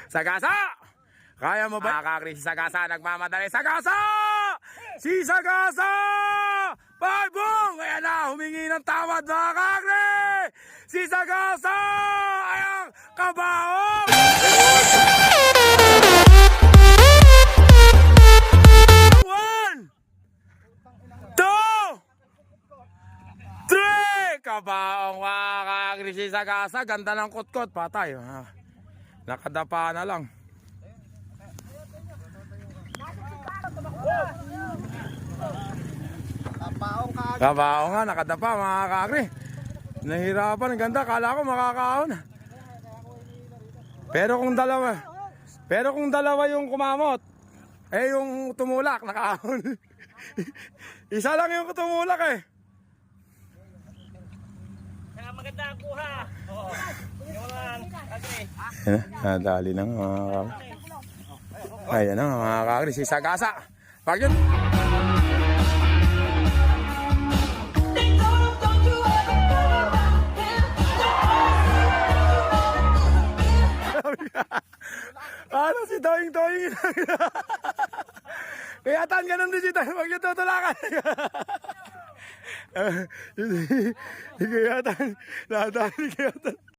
Sagasa! Kaya mo ba? Kakakri si Sagasa, nagmamadali. Sagasa! Si Sagasa! Pagbong! Ayan na, humingi ng tawad mga kakri! Si Sagasa! Ayang kabaong! One! Two! Three! Kabaong mga kakri si Sagasa. Ganda ng kutkot. Patay. Nakadapa na lang. Kabaong nga, nakadapa mga kakri. Nahirapan, ang ganda, kala ko makakaon. Pero kung dalawa yung kumamot, eh yung tumulak, nakaahon. Isa lang yung tumulak eh. Kaya maganda ang kuha. Oo. Yung kakri. Nadali na mga kakri. Ayan na mga kakri, si Sagasa. Pag yun. Ano si Toying? Kaya tan ganun din si Toying. Huwag niyo tutulakan. Kaya tan. Nadali kaya tan.